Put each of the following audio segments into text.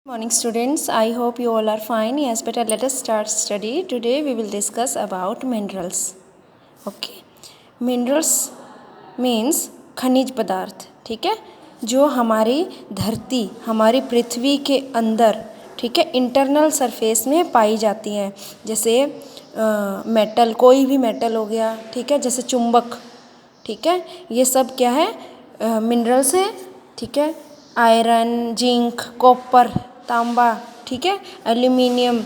Morning students, I hope you all are fine. Yes, better let us start study. Today we will discuss about minerals. Okay, minerals means खनिज पदार्थ. ठीक है, जो हमारी धरती, हमारी पृथ्वी के अंदर, ठीक है, इंटरनल सरफेस में पाई जाती हैं. जैसे मेटल, कोई भी मेटल हो गया, ठीक है, जैसे चुंबक, ठीक है, ये सब क्या है, मिनरल्स है. ठीक है, आयरन, जिंक, कॉपर, तांबा, ठीक है, एल्यूमिनियम,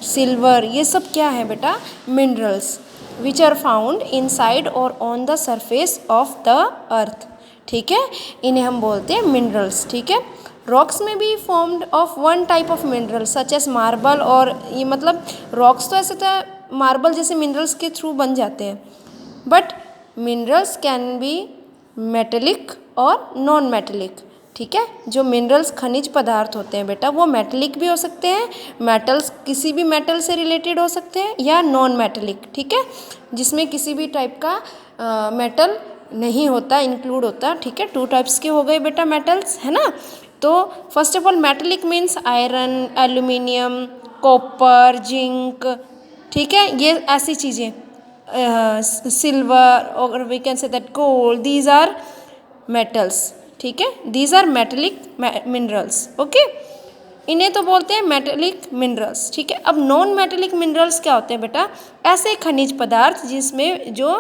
सिल्वर, ये सब क्या है बेटा, minerals which are found inside और on the surface of the earth. ठीक है, इन्हें हम बोलते हैं मिनरल्स. ठीक है, रॉक्स में भी formed of one type of mineral such as marble. और ये मतलब रॉक्स तो ऐसे तो मार्बल जैसे मिनरल्स के थ्रू बन जाते हैं, but minerals can be metallic और नॉन मेटेलिक. ठीक है, जो मिनरल्स खनिज पदार्थ होते हैं बेटा, वो मेटेलिक भी हो सकते हैं, मेटल्स किसी भी मेटल से रिलेटेड हो सकते हैं, या नॉन मेटेलिक. ठीक है, जिसमें किसी भी टाइप का मेटल नहीं होता, इंक्लूड होता. ठीक है, टू टाइप्स के हो गए बेटा मेटल्स, है ना. तो first of all metallic means iron, aluminium, copper, zinc. ठीक है, ये ऐसी चीज़ें, सिल्वर और we can say that gold, these are metals. ठीक है, these are metallic minerals. Okay, इन्हें तो बोलते हैं मेटेलिक मिनरल्स. ठीक है, अब नॉन मेटेलिक मिनरल्स क्या होते हैं बेटा, ऐसे खनिज पदार्थ जिसमें जो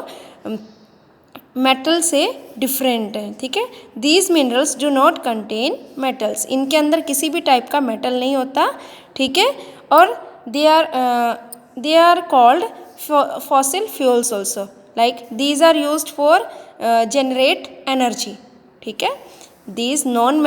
मेटल से डिफरेंट है. ठीक है, these minerals do not contain metals, इनके अंदर किसी भी टाइप का मेटल नहीं होता. ठीक है, और they are called fossil fuels also, like these are used for generate energy. ठीक है, these non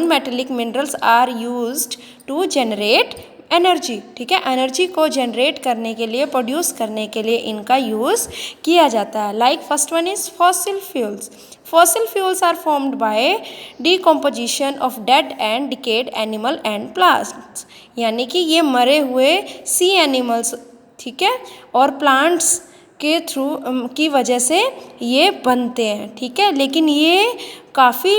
metallic minerals are used to generate energy. ठीक है, एनर्जी को जनरेट करने के लिए, प्रोड्यूस करने के लिए इनका यूज़ किया जाता है. Like first one is fossil fuels. Fossil fuels are formed by decomposition of dead and decayed animal and plants. यानी कि ये मरे हुए सी एनिमल्स, ठीक है, और प्लांट्स के थ्रू की वजह से ये बनते हैं. ठीक है, लेकिन ये काफ़ी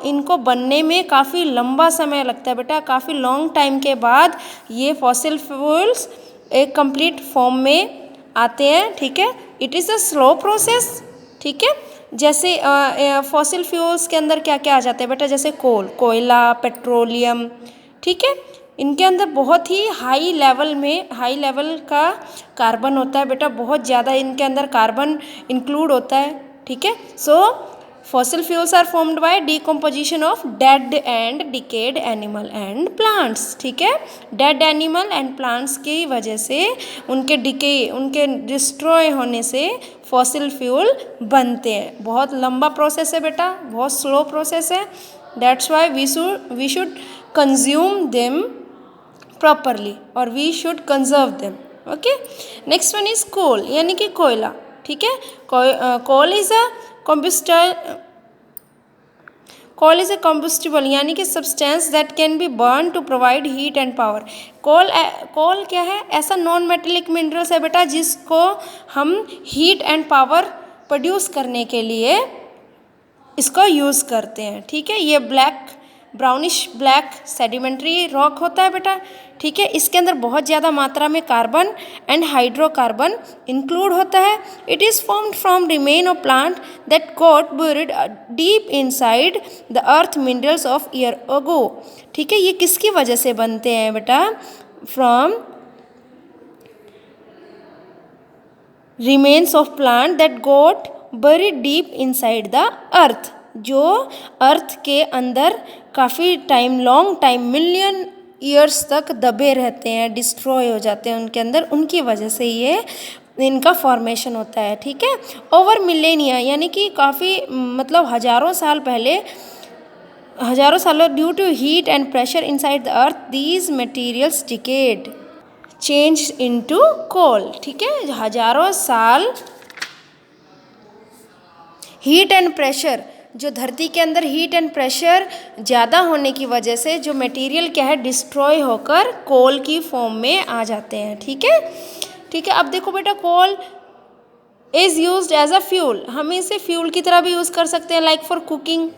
इनको बनने में काफ़ी लंबा समय लगता है बेटा. काफ़ी लॉन्ग टाइम के बाद ये फॉसिल फ्यूल्स एक कंप्लीट फॉर्म में आते हैं. ठीक है, it is a slow process. ठीक है, जैसे फॉसिल फ्यूल्स के अंदर क्या क्या आ जाता है बेटा, जैसे कोयला, पेट्रोलियम. ठीक है, इनके अंदर बहुत ही हाई लेवल का कार्बन होता है बेटा, बहुत ज़्यादा इनके अंदर कार्बन इंक्लूड होता है. ठीक है, so fossil fuels are formed by decomposition of dead and decayed animal and plants. ठीक है, डेड एनिमल एंड प्लांट्स की वजह से, उनके डिस्ट्रॉय होने से फॉसिल फ्यूल बनते हैं. बहुत लंबा प्रोसेस है बेटा, बहुत स्लो प्रोसेस है. That's why we should consume them properly और we should conserve them. Okay, next one is coal, यानी कि कोयला. ठीक है, कोल इज अ combustible यानी कि substance that can be burn to provide heat and power. Coal क्या है, ऐसा नॉन मेटेलिक मिनरल्स है बेटा जिसको हम हीट एंड पावर प्रोड्यूस करने के लिए इसको यूज़ करते हैं. ठीक है, ये ब्राउनिश ब्लैक सेडिमेंट्री रॉक होता है बेटा. ठीक है, इसके अंदर बहुत ज़्यादा मात्रा में कार्बन एंड हाइड्रोकार्बन इंक्लूड होता है. It is formed from remain of plant that got buried deep inside the earth millions of year ago. ठीक है, ये किसकी वजह से बनते हैं बेटा, from remains of plant that got buried deep inside the earth, जो अर्थ के अंदर काफ़ी time, long time, million years तक दबे रहते हैं, डिस्ट्रॉय हो जाते हैं उनके अंदर, उनकी वजह से ये इनका फॉर्मेशन होता है. ठीक है, ओवर मिलेनिया यानी कि काफ़ी मतलब हज़ारों सालों due to heat and pressure inside the earth these materials decayed change into coal. ठीक है, हज़ारों साल हीट एंड प्रेशर, जो धरती के अंदर हीट एंड प्रेशर ज़्यादा होने की वजह से जो मटेरियल क्या है, डिस्ट्रॉय होकर कोल की फॉर्म में आ जाते हैं. ठीक है, ठीक है, अब देखो बेटा, coal is used as a fuel. हम इसे फ्यूल की तरह भी यूज़ कर सकते हैं, like for cooking.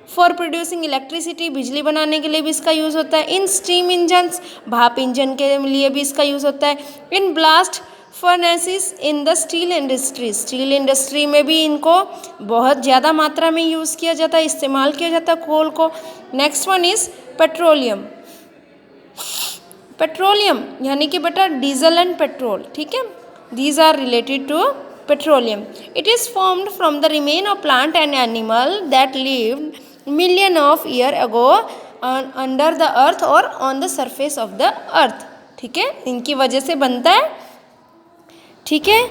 For producing electricity, बिजली बनाने के लिए भी इसका यूज़ होता है। इन स्टीम इंजन्स, भाप इंजन के लिए भी इसका यूज़ होता है। In blast furnaces in the steel industry, steel industry में भी इनको बहुत ज़्यादा मात्रा में यूज़ किया जाता है, इस्तेमाल किया जाता है कोल को। Next one is petroleum. Petroleum यानी कि बेटा डीजल एंड पेट्रोल, ठीक है, these are related to petroleum. It is formed from the remain of plant and animal that lived million of year ago under the earth or on the surface of the earth, ठीक है, इनकी वजह से बनता है, ठीक है।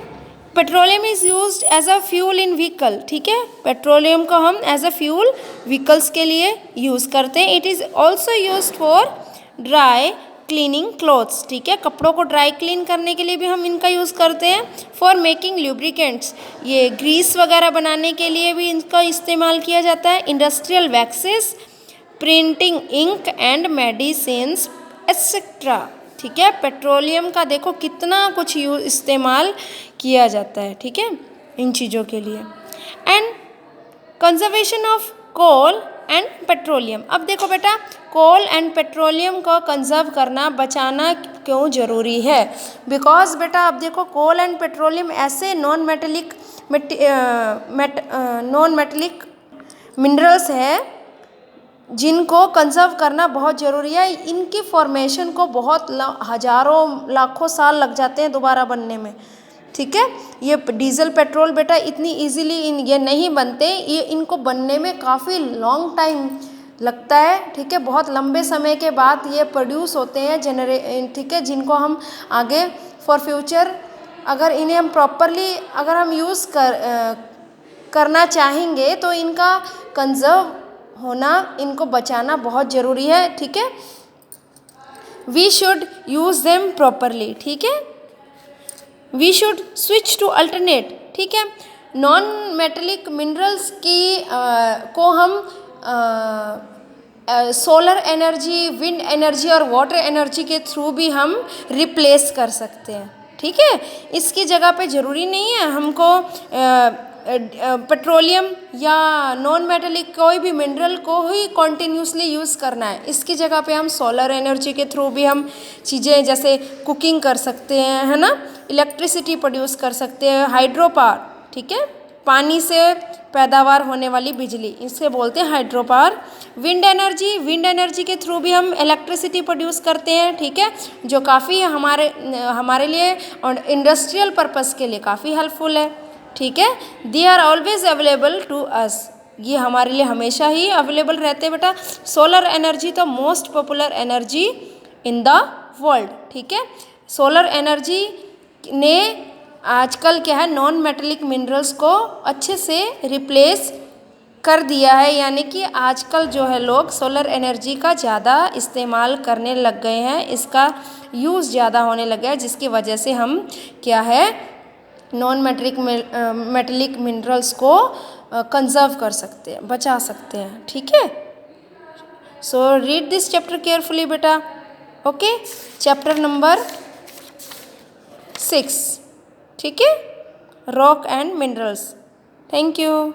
Petroleum is used as a fuel in vehicle, ठीक है, पेट्रोलियम को हम एज अ फ्यूल व्हीकल्स के लिए यूज़ करते हैं। It is also used for dry cleaning clothes, ठीक है, कपड़ों को ड्राई क्लीन करने के लिए भी हम इनका यूज़ करते हैं। फॉर मेकिंग ल्यूब्रिकेंट्स, ये ग्रीस वगैरह बनाने के लिए भी इनका इस्तेमाल किया जाता है। Industrial waxes, printing ink and medicines etcetera, ठीक है। पेट्रोलियम का देखो कितना कुछ इस्तेमाल किया जाता है, ठीक है, इन चीज़ों के लिए। And conservation of coal and petroleum, अब देखो बेटा कोल एंड पेट्रोलियम को कंजर्व करना, बचाना क्यों ज़रूरी है? बिकॉज बेटा अब देखो कोल एंड पेट्रोलियम ऐसे नॉन मेटेलिक मिनरल्स हैं जिनको कंजर्व करना बहुत ज़रूरी है। इनकी फॉर्मेशन को बहुत हज़ारों लाखों साल लग जाते हैं दोबारा बनने में, ठीक है। ये डीजल पेट्रोल बेटा इतनी इजीली ये नहीं बनते, ये इनको बनने में काफ़ी लॉन्ग टाइम लगता है, ठीक है, बहुत लंबे समय के बाद ये प्रोड्यूस होते हैं ठीक है, जिनको हम आगे फॉर फ्यूचर अगर इन्हें हम प्रॉपरली अगर हम यूज़ करना चाहेंगे तो इनका कंजर्व होना, इनको बचाना बहुत ज़रूरी है, ठीक है। We should use them properly, ठीक है। We should switch to alternate, ठीक है। नॉन मेटेलिक मिनरल्स की को हम सोलर एनर्जी, विंड एनर्जी और वाटर एनर्जी के थ्रू भी हम रिप्लेस कर सकते हैं, ठीक है। इसकी जगह पे ज़रूरी नहीं है हमको पेट्रोलियम या नॉन मेटेलिक कोई भी मिनरल को ही कॉन्टीन्यूसली यूज़ करना है। इसकी जगह पे हम सोलर एनर्जी के थ्रू भी हम चीज़ें जैसे कुकिंग कर सकते हैं, है ना, इलेक्ट्रिसिटी प्रोड्यूस कर सकते हैं, हाइड्रो पावर, ठीक है, पानी से पैदावार होने वाली बिजली, इसे बोलते हैं हाइड्रो पावर। विंड एनर्जी के थ्रू भी हम इलेक्ट्रिसिटी प्रोड्यूस करते हैं, ठीक है, जो काफ़ी हमारे लिए और इंडस्ट्रियल पर्पस के लिए काफ़ी हेल्पफुल है, ठीक है। They are always available to us, ये हमारे लिए हमेशा ही अवेलेबल रहते हैं बेटा। सोलर एनर्जी तो most popular energy in the world, ठीक है। सोलर एनर्जी ने आजकल क्या है नॉन मेटेलिक मिनरल्स को अच्छे से रिप्लेस कर दिया है, यानी कि आजकल जो है लोग सोलर एनर्जी का ज़्यादा इस्तेमाल करने लग गए हैं, इसका यूज़ ज़्यादा होने लगा है, जिसकी वजह से हम क्या है नॉन मेटेलिक मिनरल्स को कंजर्व कर सकते हैं, बचा सकते हैं, ठीक है। So read this chapter carefully बेटा, ओके, चैप्टर नंबर 6, ठीक है, rock and minerals. Thank you.